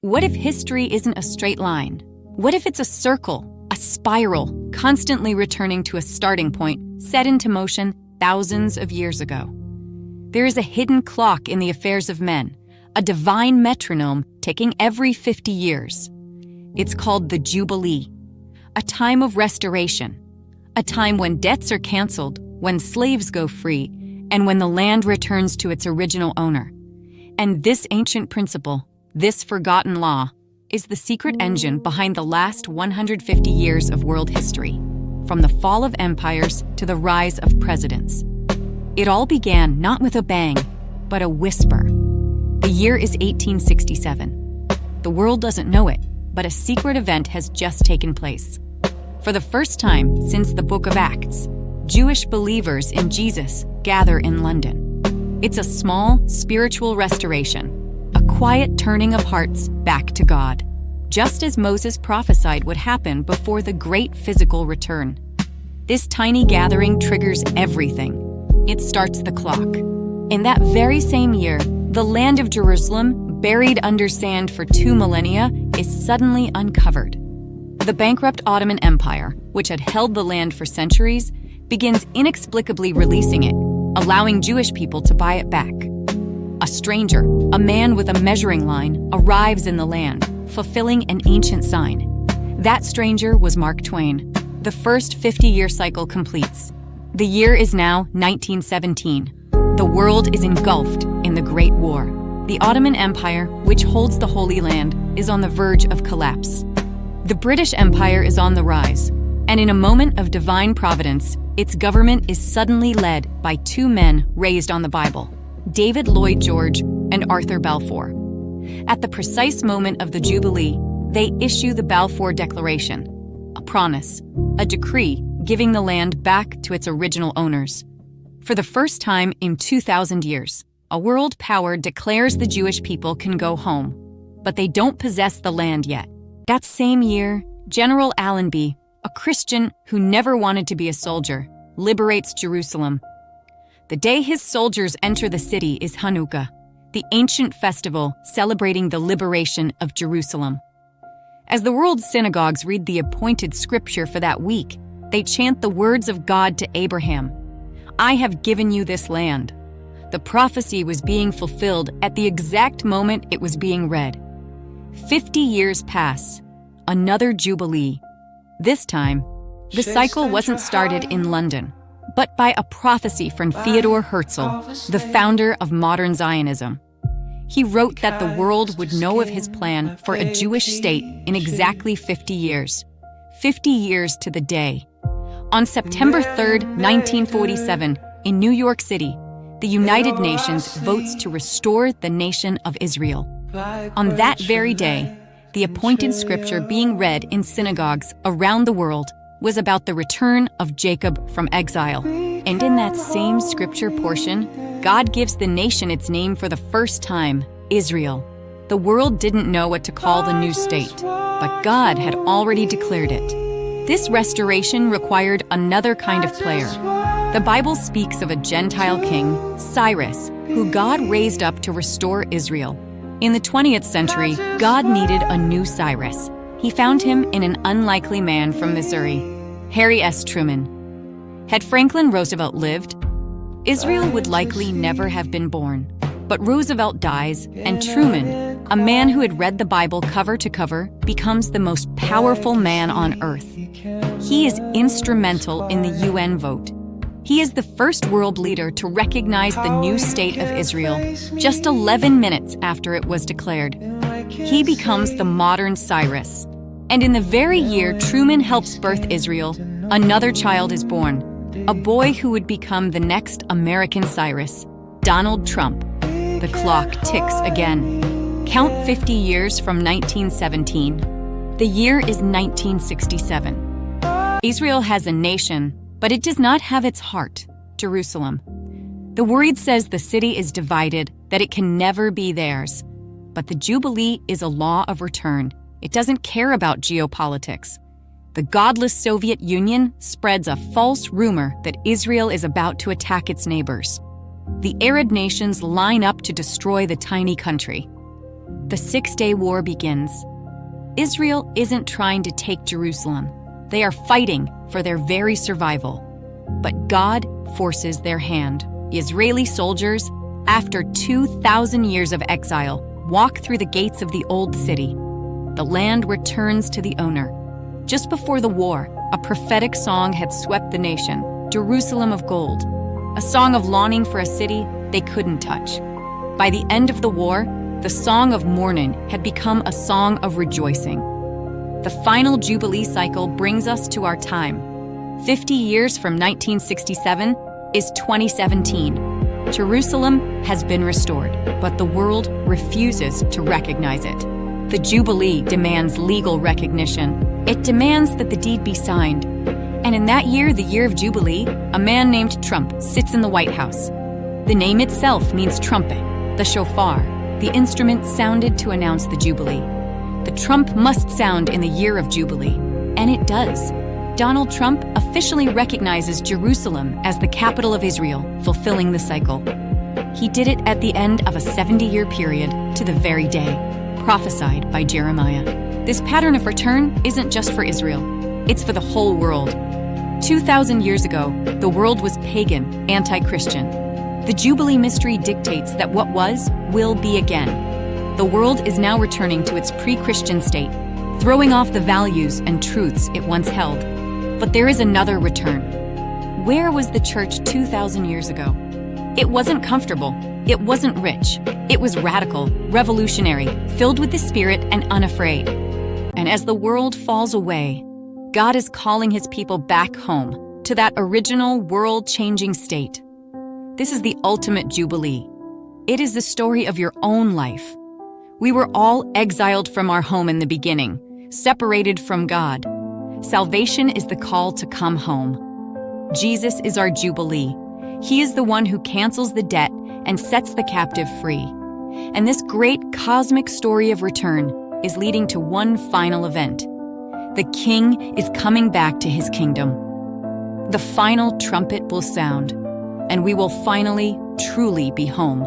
What if history isn't a straight line? What if it's a circle, a spiral, constantly returning to a starting point set into motion thousands of years ago? There is a hidden clock in the affairs of men, a divine metronome ticking every 50 years. It's called the Jubilee, a time of restoration, a time when debts are canceled, when slaves go free, and when the land returns to its original owner. And this ancient principle, this forgotten law, is the secret engine behind the last 150 years of world history, from the fall of empires to the rise of presidents. It all began not with a bang, but a whisper. The year is 1867. The world doesn't know it, but a secret event has just taken place. For the first time since the Book of Acts, Jewish believers in Jesus gather in London. It's a small, spiritual restoration, a quiet turning of hearts back to God, just as Moses prophesied would happen before the great physical return. This tiny gathering triggers everything. It starts the clock. In that very same year, the land of Jerusalem, buried under sand for 2 millennia, is suddenly uncovered. The bankrupt Ottoman Empire, which had held the land for centuries, begins inexplicably releasing it, allowing Jewish people to buy it back. A stranger, a man with a measuring line, arrives in the land, fulfilling an ancient sign. That stranger was Mark Twain. The first 50-year cycle completes. The year is now 1917. The world is engulfed in the Great War. The Ottoman Empire, which holds the Holy Land, is on the verge of collapse. The British Empire is on the rise, and in a moment of divine providence, its government is suddenly led by 2 men raised on the Bible, David Lloyd George and Arthur Balfour. At the precise moment of the Jubilee, they issue the Balfour Declaration, a promise, a decree giving the land back to its original owners. For the first time in 2,000 years, a world power declares the Jewish people can go home, but they don't possess the land yet. That same year, General Allenby, a Christian who never wanted to be a soldier, liberates Jerusalem. The day his soldiers enter the city is Hanukkah, the ancient festival celebrating the liberation of Jerusalem. As the world's synagogues read the appointed scripture for that week, they chant the words of God to Abraham, "I have given you this land." The prophecy was being fulfilled at the exact moment it was being read. 50 years pass, another Jubilee. This time, the cycle wasn't started in London, but by a prophecy from Theodor Herzl, the founder of modern Zionism. He wrote that the world would know of his plan for a Jewish state in exactly 50 years. 50 years to the day. On September 3rd, 1947, in New York City, the United Nations votes to restore the nation of Israel. On that very day, the appointed scripture being read in synagogues around the world was about the return of Jacob from exile. And in that same scripture portion, God gives the nation its name for the first time, Israel. The world didn't know what to call the new state, but God had already declared it. This restoration required another kind of player. The Bible speaks of a Gentile king, Cyrus, who God raised up to restore Israel. In the 20th century, God needed a new Cyrus. He found him in an unlikely man from Missouri, Harry S. Truman. Had Franklin Roosevelt lived, Israel would likely never have been born. But Roosevelt dies, and Truman, a man who had read the Bible cover to cover, becomes the most powerful man on earth. He is instrumental in the UN vote. He is the first world leader to recognize the new state of Israel just 11 minutes after it was declared. He becomes the modern Cyrus. And in the very year Truman helps birth Israel, another child is born, a boy who would become the next American Cyrus, Donald Trump. The clock ticks again. Count 50 years from 1917. The year is 1967. Israel has a nation, but it does not have its heart, Jerusalem. The Word says the city is divided, that it can never be theirs. But the Jubilee is a law of return. It doesn't care about geopolitics. The godless Soviet Union spreads a false rumor that Israel is about to attack its neighbors. The Arab nations line up to destroy the tiny country. The Six-Day War begins. Israel isn't trying to take Jerusalem. They are fighting for their very survival. But God forces their hand. Israeli soldiers, after 2,000 years of exile, walk through the gates of the old city. The land returns to the owner. Just before the war, a prophetic song had swept the nation, Jerusalem of Gold, a song of longing for a city they couldn't touch. By the end of the war, the song of mourning had become a song of rejoicing. The final Jubilee cycle brings us to our time. 50 years from 1967 is 2017. Jerusalem has been restored, but the world refuses to recognize it. The Jubilee demands legal recognition. It demands that the deed be signed. And in that year, the year of Jubilee, a man named Trump sits in the White House. The name itself means trumpet, the shofar, the instrument sounded to announce the Jubilee. The trump must sound in the year of Jubilee, and it does. Donald Trump officially recognizes Jerusalem as the capital of Israel, fulfilling the cycle. He did it at the end of a 70-year period to the very day, prophesied by Jeremiah. This pattern of return isn't just for Israel. It's for the whole world. 2,000 years ago, the world was pagan, anti-Christian. The Jubilee mystery dictates that what was will be again. The world is now returning to its pre-Christian state, throwing off the values and truths it once held. But there is another return. Where was the church 2,000 years ago? It wasn't comfortable. It wasn't rich. It was radical, revolutionary, filled with the Spirit and unafraid. And as the world falls away, God is calling his people back home to that original world-changing state. This is the ultimate Jubilee. It is the story of your own life. We were all exiled from our home in the beginning, separated from God. Salvation is the call to come home. Jesus is our Jubilee. He is the one who cancels the debt and sets the captive free. And this great cosmic story of return is leading to one final event. The King is coming back to his kingdom. The final trumpet will sound, and we will finally, truly be home.